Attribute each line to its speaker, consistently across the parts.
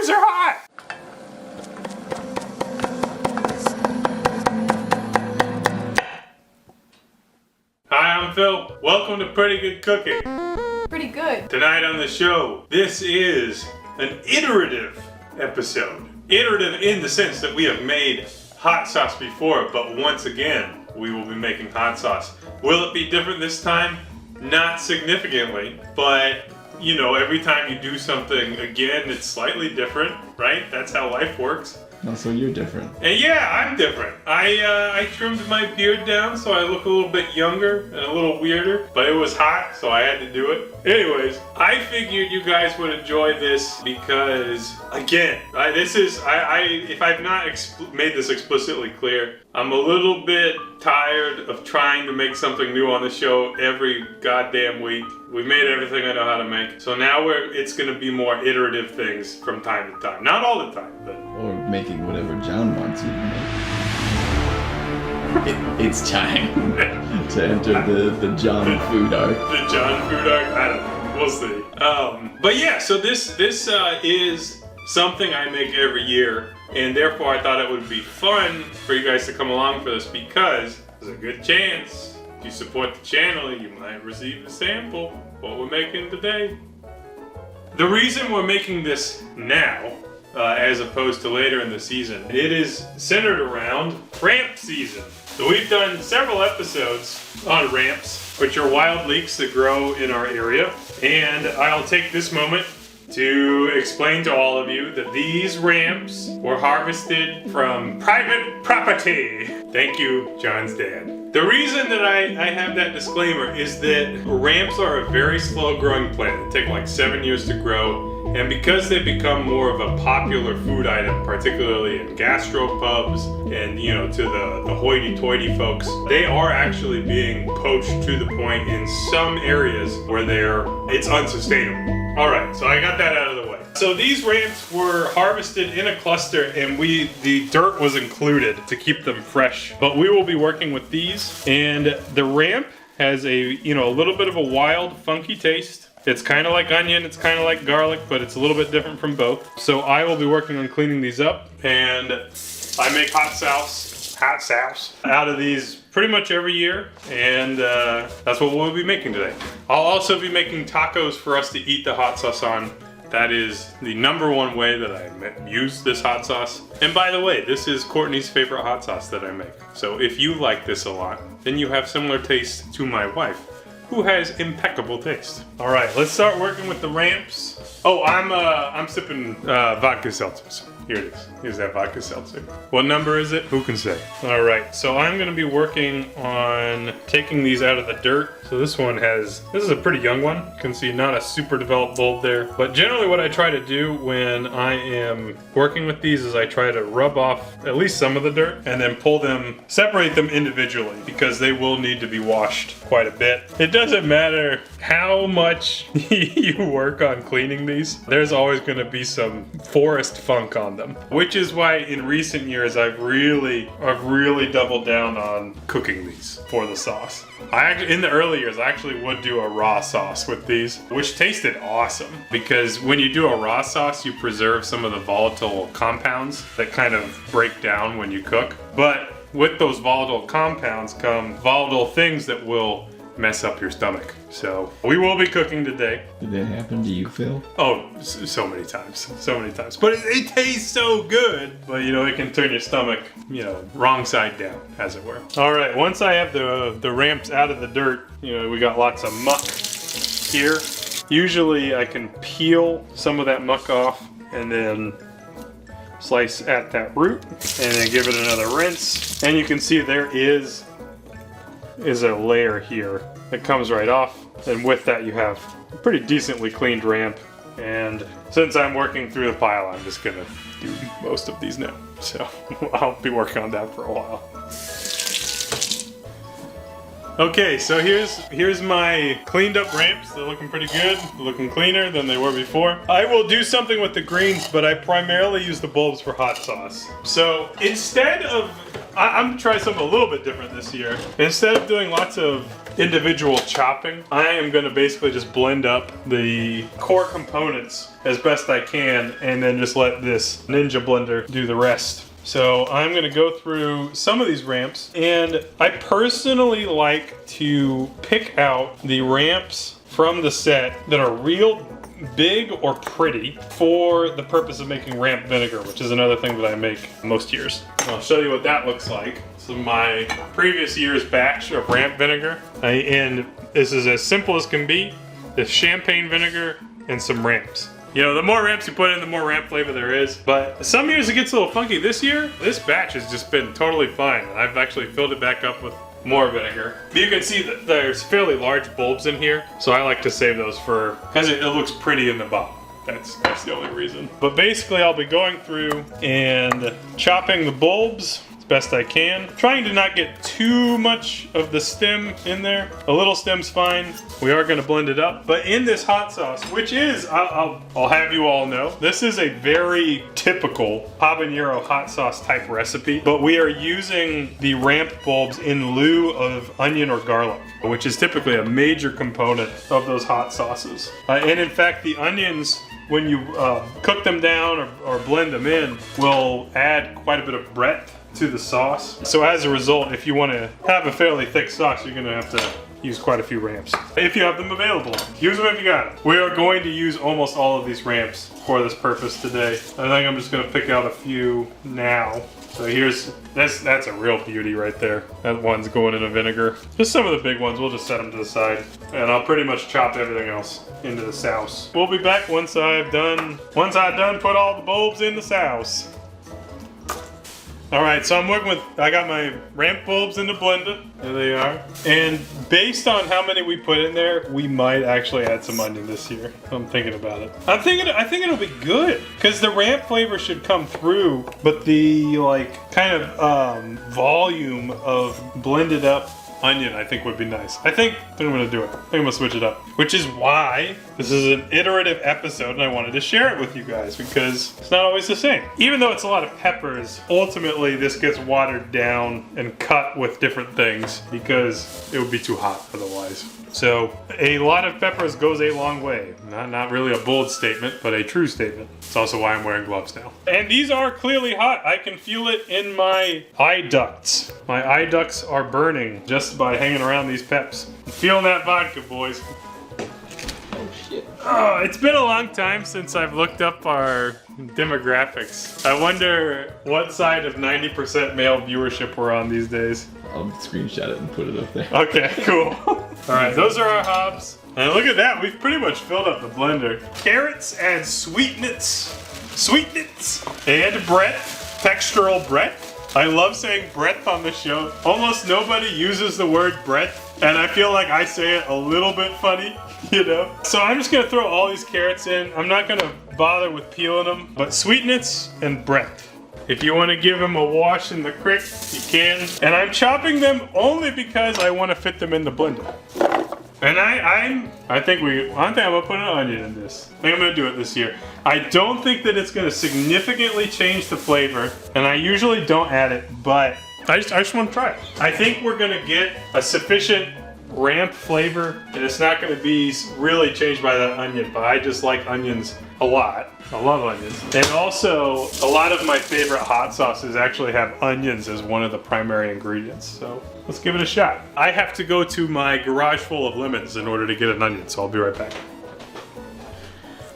Speaker 1: Peppers are hot! Hi, I'm Phil. Welcome to Pretty Good Cooking.
Speaker 2: Pretty good.
Speaker 1: Tonight on the show, this is an iterative episode. Iterative in the sense that we have made hot sauce before, but once again, we will be making hot sauce. Will it be different this time? Not significantly, but you know, every time you do something again, it's slightly different, right? That's how life works.
Speaker 3: No, so you're different.
Speaker 1: And yeah, I'm different. I trimmed my beard down so I look a little bit younger and a little weirder, but it was hot, so I had to do it. Anyways, I figured you guys would enjoy this because, again, if I've not made this explicitly clear, I'm a little bit tired of trying to make something new on the show every goddamn week. We made everything I know how to make, so now it's going to be more iterative things from time to time. Not all the time, but...
Speaker 3: Or making whatever John wants you to make. It's time to enter the John food arc.
Speaker 1: The John food arc? I don't know. We'll see. But yeah, so this is something I make every year, and therefore I thought it would be fun for you guys to come along for this because there's a good chance if you support the channel, you might receive a sample of what we're making today. The reason we're making this now, as opposed to later in the season, it is centered around ramp season. So we've done several episodes on ramps, which are wild leeks that grow in our area. And I'll take this moment to explain to all of you that these ramps were harvested from private property. Thank you, John's dad. The reason that I have that disclaimer is that ramps are a very slow growing plant. They take like 7 years to grow. And because they've become more of a popular food item, particularly in gastropubs and, you know, to the hoity-toity folks, they are actually being poached to the point in some areas where it's unsustainable. All right, so I got that out of the way. So these ramps were harvested in a cluster, and the dirt was included to keep them fresh. But we will be working with these, and the ramp has a little bit of a wild, funky taste. It's kind of like onion, it's kind of like garlic, but it's a little bit different from both. So I will be working on cleaning these up, and I make hot sauce out of these pretty much every year, and that's what we'll be making today. I'll also be making tacos for us to eat the hot sauce on. That is the #1 way that I use this hot sauce. And by the way, this is Courtney's favorite hot sauce that I make. So if you like this a lot, then you have similar taste to my wife, who has impeccable taste. All right, let's start working with the ramps. Oh, I'm sipping vodka seltzers. Here it is. Here's that vodka seltzer. What number is it? Who can say? All right, so I'm gonna be working on taking these out of the dirt. So this is a pretty young one. You can see not a super developed bulb there. But generally what I try to do when I am working with these is I try to rub off at least some of the dirt and then separate them individually because they will need to be washed quite a bit. It doesn't matter how much you work on cleaning these, there's always gonna be some forest funk on them. Which is why in recent years I've really doubled down on cooking these for the sauce. In the early years, I actually would do a raw sauce with these, which tasted awesome because when you do a raw sauce, you preserve some of the volatile compounds that kind of break down when you cook. But with those volatile compounds come volatile things that will mess up your stomach. So we will be cooking today.
Speaker 3: Did that happen to you, Phil?
Speaker 1: Oh, so many times. But it tastes so good. But it can turn your stomach, wrong side down, as it were. All right, once I have the ramps out of the dirt, we got lots of muck here. Usually I can peel some of that muck off and then slice at that root and then give it another rinse. And you can see there is a layer here that comes right off, and with that you have a pretty decently cleaned ramp. And since I'm working through the pile, I'm just gonna do most of these now, so I'll be working on that for a while. Okay, so here's my cleaned up ramps. They're looking pretty good, looking cleaner than they were before. I will do something with the greens, but I primarily use the bulbs for hot sauce. So instead of I'm gonna try something a little bit different this year. Instead of doing lots of individual chopping, I am gonna basically just blend up the core components as best I can and then just let this Ninja blender do the rest. So I'm gonna go through some of these ramps, and I personally like to pick out the ramps from the set that are real big or pretty for the purpose of making ramp vinegar, which is another thing that I make most years. I'll show you what that looks like. So my previous year's batch of ramp vinegar, and this is as simple as can be. There's champagne vinegar and some ramps. You know, the more ramps you put in, the more ramp flavor there is. But some years it gets a little funky. This year, this batch has just been totally fine. I've actually filled it back up with more vinegar. You can see that there's fairly large bulbs in here, so I like to save those for, because it looks pretty in the bottom. That's the only reason. But basically I'll be going through and chopping the bulbs as best I can. Trying to not get too much of the stem in there. A little stem's fine. We are gonna blend it up. But in this hot sauce, which is, I'll have you all know, this is a very typical habanero hot sauce type recipe, but we are using the ramp bulbs in lieu of onion or garlic, which is typically a major component of those hot sauces. And in fact, the onions, when you cook them down or blend them in, will add quite a bit of breadth to the sauce. So as a result, if you want to have a fairly thick sauce, you're going to have to use quite a few ramps. If you have them available, use them if you got them. We are going to use almost all of these ramps for this purpose today. I think I'm just going to pick out a few now. So here's, that's a real beauty right there. That one's going in a vinegar. Just some of the big ones, we'll just set them to the side. And I'll pretty much chop everything else into the sauce. We'll be back once I've done put all the bulbs in the sauce. All right, so I'm working with, I got my ramp bulbs in the blender. There they are. And based on how many we put in there, we might actually add some onion this year. I'm thinking about it. I think it'll be good, because the ramp flavor should come through, but the like kind of volume of blended up onion I think would be nice. I think I'm gonna do it. I think I'm gonna switch it up. Which is why this is an iterative episode and I wanted to share it with you guys, because it's not always the same. Even though it's a lot of peppers, ultimately this gets watered down and cut with different things because it would be too hot otherwise. So a lot of peppers goes a long way. Not really a bold statement, but a true statement. It's also why I'm wearing gloves now. And these are clearly hot. I can feel it in my eye ducts. My eye ducts are burning just by hanging around these peps. I'm feeling that vodka, boys.
Speaker 3: Oh shit.
Speaker 1: Oh, it's been a long time since I've looked up our demographics. I wonder what side of 90% male viewership we're on these days.
Speaker 3: I'll screenshot it and put it up there.
Speaker 1: Okay, cool. All right, those are our hobs. And look at that, we've pretty much filled up the blender. Carrots and sweetness, and breadth, textural breadth. I love saying breadth on the show. Almost nobody uses the word breadth, and I feel like I say it a little bit funny, you know? So I'm just gonna throw all these carrots in. I'm not gonna bother with peeling them, but sweetness and breadth. If you want to give them a wash in the creek, you can. And I'm chopping them only because I want to fit them in the blender. And I think I'm gonna put an onion in this. I think I'm gonna do it this year. I don't think that it's gonna significantly change the flavor, and I usually don't add it, but I just want to try it. I think we're gonna get a sufficient ramp flavor, and it's not gonna be really changed by that onion, but I just like onions a lot. I love onions. And also, a lot of my favorite hot sauces actually have onions as one of the primary ingredients. So let's give it a shot. I have to go to my garage full of lemons in order to get an onion, so I'll be right back.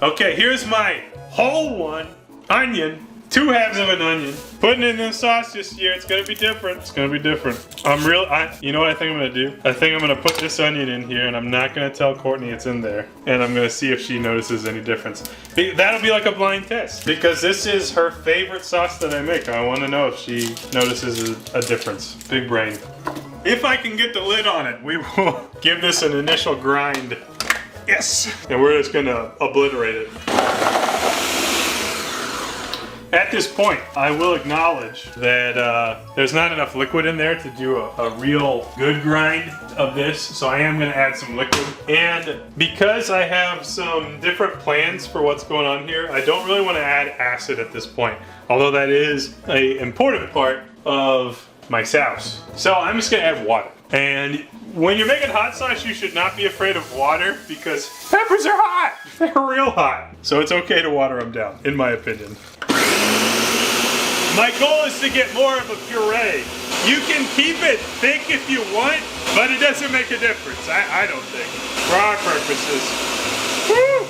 Speaker 1: Okay, here's my whole one onion. 2 halves of an onion. Putting it in the sauce this year, it's gonna be different. It's gonna be different. You know what I think I'm gonna do? I think I'm gonna put this onion in here and I'm not gonna tell Courtney it's in there. And I'm gonna see if she notices any difference. That'll be like a blind test, because this is her favorite sauce that I make. I wanna know if she notices a difference. Big brain. If I can get the lid on it, we will give this an initial grind. Yes! And we're just gonna obliterate it. At this point, I will acknowledge that there's not enough liquid in there to do a real good grind of this, so I am going to add some liquid. And because I have some different plans for what's going on here, I don't really want to add acid at this point, although that is an important part of my sauce. So I'm just gonna add water. And when you're making hot sauce, you should not be afraid of water because peppers are hot. They're real hot. So it's okay to water them down, in my opinion. My goal is to get more of a puree. You can keep it thick if you want, but it doesn't make a difference. I don't think. For our purposes. Woo!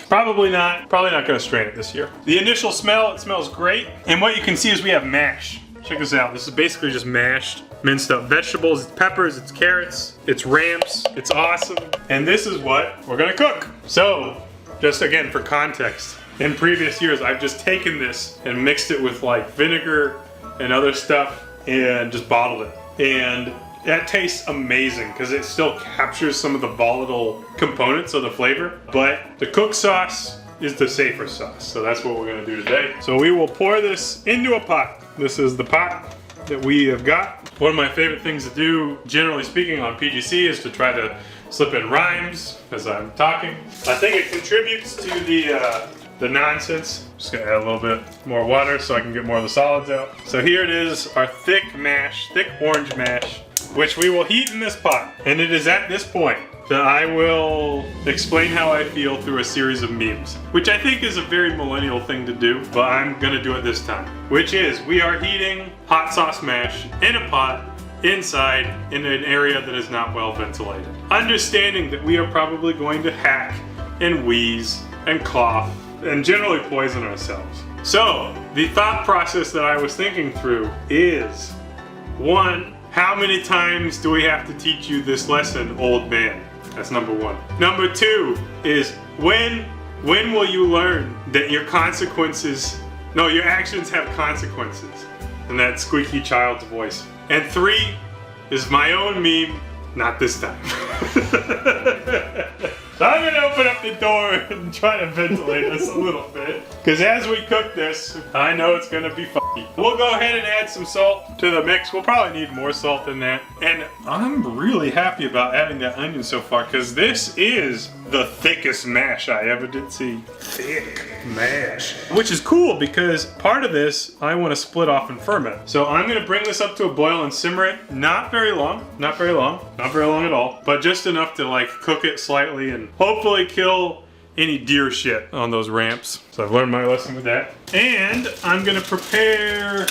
Speaker 1: Probably not gonna strain it this year. The initial smell, it smells great. And what you can see is we have mash. Check this out. This is basically just mashed, minced up vegetables. It's peppers, it's carrots, it's ramps. It's awesome. And this is what we're gonna cook. So, just again for context, in previous years, I've just taken this and mixed it with like vinegar and other stuff and just bottled it. And that tastes amazing because it still captures some of the volatile components of the flavor. But the cooked sauce is the safer sauce. So that's what we're gonna do today. So we will pour this into a pot. This is the pot that we have got. One of my favorite things to do, generally speaking, on PGC is to try to slip in rhymes as I'm talking. I think it contributes to the nonsense. Just gonna add a little bit more water so I can get more of the solids out. So here it is, our thick mash, thick orange mash, which we will heat in this pot. And it is at this point that I will explain how I feel through a series of memes, which I think is a very millennial thing to do, but I'm gonna do it this time. Which is, we are heating hot sauce mash in a pot inside in an area that is not well ventilated. Understanding that we are probably going to hack and wheeze and cough and generally poison ourselves. So, the thought process that I was thinking through is, 1, how many times do we have to teach you this lesson, old man? That's number 1. Number 2 is, when will you learn that your actions have consequences? And that squeaky child's voice. And 3 is my own meme, not this time. So I'm gonna open up the door and try to ventilate us a little bit. Because as we cook this, I know it's gonna be funky. We'll go ahead and add some salt to the mix. We'll probably need more salt than that. And I'm really happy about adding that onion so far, because this is the thickest mash I ever did see. Thick mash. Which is cool because part of this I want to split off and ferment. So I'm gonna bring this up to a boil and simmer it. Not very long at all, but just enough to like cook it slightly and hopefully kill any deer shit on those ramps. So I've learned my lesson with that. And I'm gonna prepare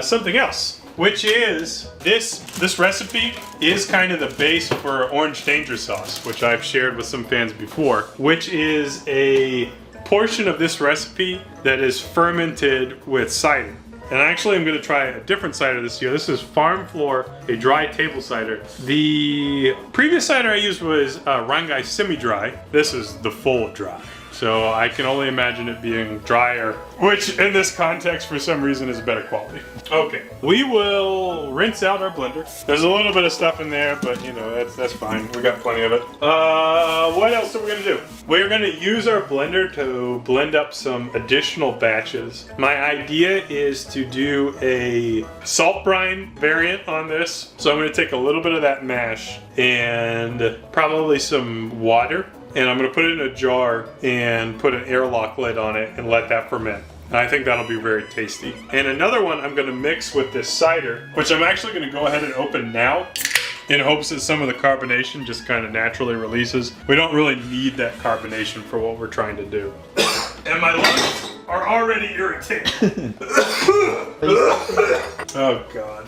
Speaker 1: something else, which is this recipe is kind of the base for orange danger sauce, which I've shared with some fans before, which is a portion of this recipe that is fermented with cider. And actually I'm going to try a different cider this year. This is Farm Floor, a dry table cider. The previous cider I used was Rangai semi-dry. This is the full dry. So I can only imagine it being drier, which in this context for some reason is better quality. Okay, we will rinse out our blender. There's a little bit of stuff in there, but you know, that's fine. We got plenty of it. What else are we gonna do? We're gonna use our blender to blend up some additional batches. My idea is to do a salt brine variant on this. So I'm gonna take a little bit of that mash and probably some water. And I'm gonna put it in a jar and put an airlock lid on it and let that ferment. And I think that'll be very tasty. And another one I'm gonna mix with this cider, which I'm actually gonna go ahead and open now in hopes that some of the carbonation just kind of naturally releases. We don't really need that carbonation for what we're trying to do. And my lungs are already irritated. Oh God.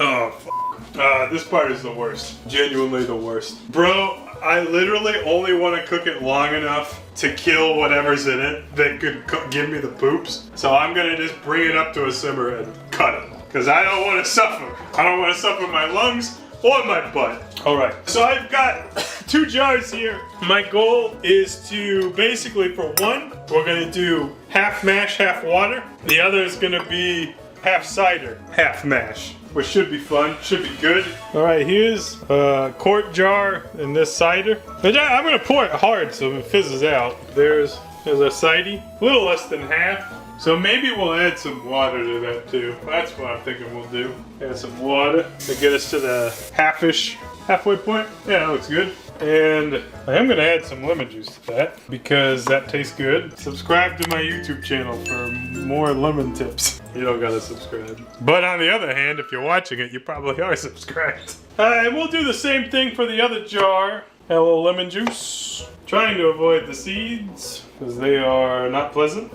Speaker 1: Oh, this part is the worst. Genuinely the worst. Bro, I literally only want to cook it long enough to kill whatever's in it that could give me the poops. So I'm gonna just bring it up to a simmer and cut it. Because I don't want to suffer. I don't want to suffer my lungs or my butt. Alright, so I've got 2 jars here. My goal is to basically, for one, we're gonna do half mash, half water. The other is gonna be half cider, half mash, which should be fun, should be good. All right, here's a quart jar in this cider. I'm gonna pour it hard so it fizzes out. There's a cider, a little less than half. So maybe we'll add some water to that too. That's what I'm thinking we'll do. Add some water to get us to the halfway point. Yeah, that looks good. And I am gonna add some lemon juice to that because that tastes good. Subscribe to my YouTube channel for more lemon tips. You don't gotta subscribe. But on the other hand, if you're watching it, you probably are subscribed. And we'll do the same thing for the other jar. Add a little lemon juice. Trying to avoid the seeds because they are not pleasant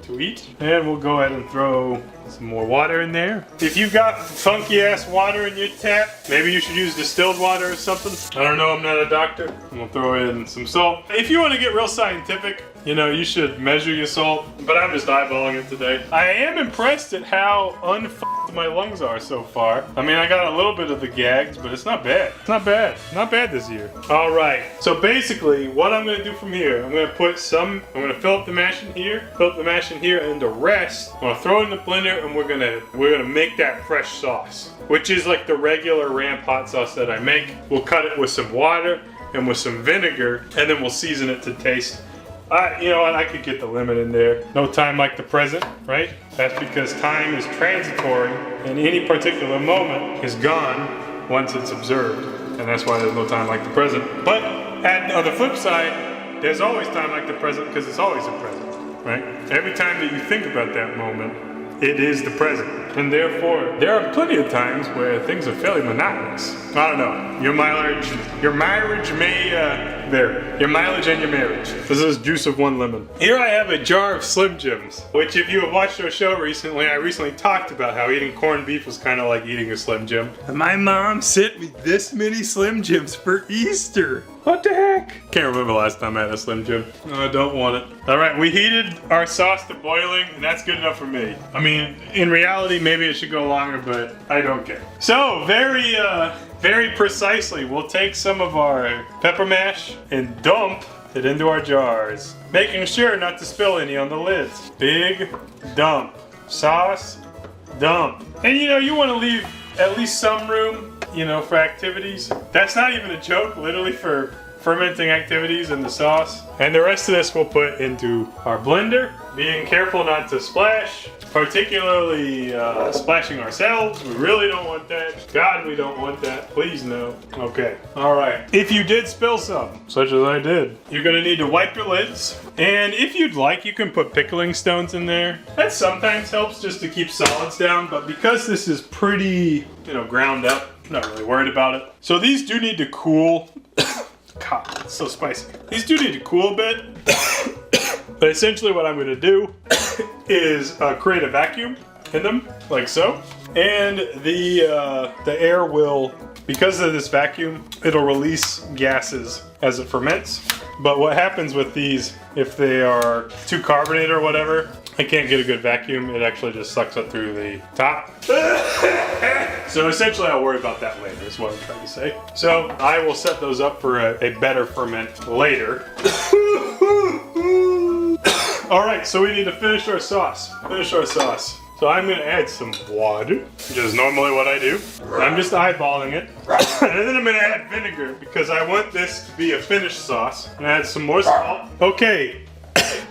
Speaker 1: to eat. And we'll go ahead and throw some more water in there. If you've got funky ass water in your tap, maybe you should use distilled water or something. I don't know, I'm not a doctor. And we'll throw in some salt. If you want to get real scientific, you know, you should measure your salt, but I'm just eyeballing it today. I am impressed at how unfucked my lungs are so far. I mean, I got a little bit of the gags, but it's not bad. It's not bad. Not bad this year. All right, so basically what I'm gonna do from here, I'm gonna fill up the mash in here, and the rest, I'm gonna throw it in the blender and we're gonna make that fresh sauce, which is like the regular ramp hot sauce that I make. We'll cut it with some water and with some vinegar, and then we'll season it to taste. You know what, I could get the lemon in there. No time like the present, right? That's because time is transitory and any particular moment is gone once it's observed. And that's why there's no time like the present. But on the flip side, there's always time like the present because it's always a present, right? Every time that you think about that moment, it is the present. And therefore, there are plenty of times where things are fairly monotonous. I don't know. Your mileage may vary. Your mileage and your marriage. This is juice of one lemon. Here I have a jar of Slim Jims, which if you have watched our show recently, I recently talked about how eating corned beef was kind of like eating a Slim Jim. And my mom sent me this many Slim Jims for Easter. What the heck? Can't remember the last time I had a Slim Jim. No, I don't want it. All right, we heated our sauce to boiling, and that's good enough for me. I mean, in reality, maybe it should go longer, but I don't care. So, very precisely, we'll take some of our pepper mash and dump it into our jars, making sure not to spill any on the lids. Big dump. Sauce, dump. And you know, you want to leave at least some room, you know, for activities. That's not even a joke, literally for fermenting activities in the sauce. And the rest of this we'll put into our blender, being careful not to splash, particularly splashing ourselves. We really don't want that. God, we don't want that. Please no. Okay, all right. If you did spill some, such as I did, you're gonna need to wipe your lids. And if you'd like, you can put pickling stones in there. That sometimes helps just to keep solids down, but because this is pretty, you know, ground up, I'm not really worried about it. So these do need to cool. God, it's so spicy. These do need to cool a bit. But essentially what I'm gonna do is create a vacuum in them, like so. And the air will, because of this vacuum, it'll release gases as it ferments. But what happens with these, if they are too carbonated or whatever, I can't get a good vacuum. It actually just sucks up through the top. So essentially I'll worry about that later is what I'm trying to say. So I will set those up for a better ferment later. All right, so we need to finish our sauce. So I'm gonna add some water, which is normally what I do. I'm just eyeballing it. And then I'm gonna add vinegar because I want this to be a finished sauce. And add some more salt. Okay.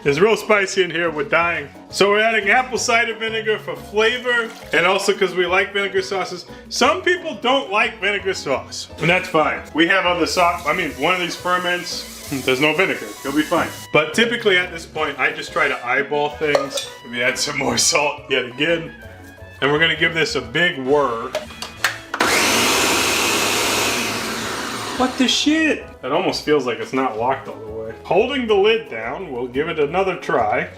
Speaker 1: It's real spicy in here, we're dying. So we're adding apple cider vinegar for flavor, and also because we like vinegar sauces. Some people don't like vinegar sauce, and that's fine. We have other sauce, I mean, one of these ferments, there's no vinegar, you'll be fine. But typically at this point, I just try to eyeball things. Let me add some more salt yet again. And we're gonna give this a big whir. What the shit? It almost feels like it's not locked all the way. Holding the lid down, we'll give it another try.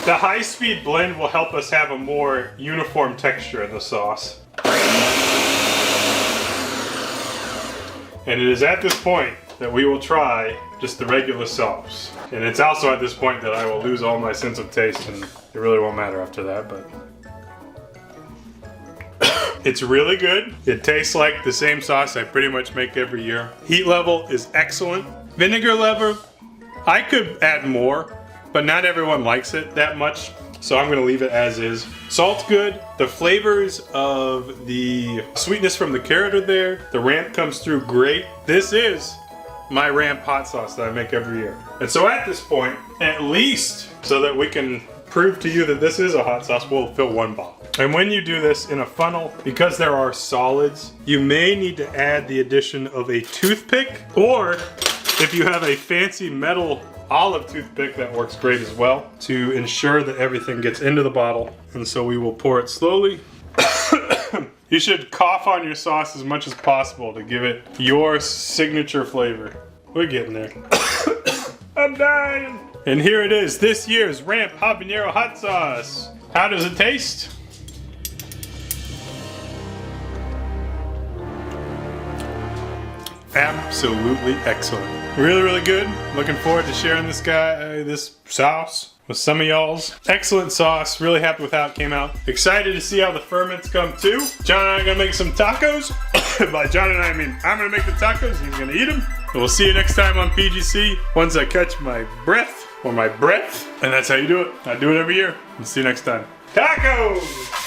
Speaker 1: The high-speed blend will help us have a more uniform texture in the sauce. And it is at this point that we will try just the regular sauce. And it's also at this point that I will lose all my sense of taste, and it really won't matter after that, but... It's really good. It tastes like the same sauce I pretty much make every year. Heat level is excellent. Vinegar level, I could add more, but not everyone likes it that much, so I'm gonna leave it as is. Salt's good. The flavors of the sweetness from the carrot are there. The ramp comes through great. This is my ramp hot sauce that I make every year. And so at this point, at least so that we can prove to you that this is a hot sauce, we'll fill 1 bottle. And when you do this in a funnel, because there are solids, you may need to add the addition of a toothpick, or if you have a fancy metal olive toothpick, that works great as well, to ensure that everything gets into the bottle. And so we will pour it slowly. You should cough on your sauce as much as possible to give it your signature flavor. We're getting there. I'm dying. And here it is, this year's Ramp Habanero hot sauce. How does it taste? Absolutely excellent. Really, really good. Looking forward to sharing this sauce with some of y'all's. Excellent sauce. Really happy with how it came out. Excited to see how the ferments come too. John and I are gonna make some tacos. By John and I mean I'm gonna make the tacos, he's gonna eat them. And we'll see you next time on PGC once I catch my breath, or my breath. And that's how you do it. I do it every year. We'll see you next time. Tacos!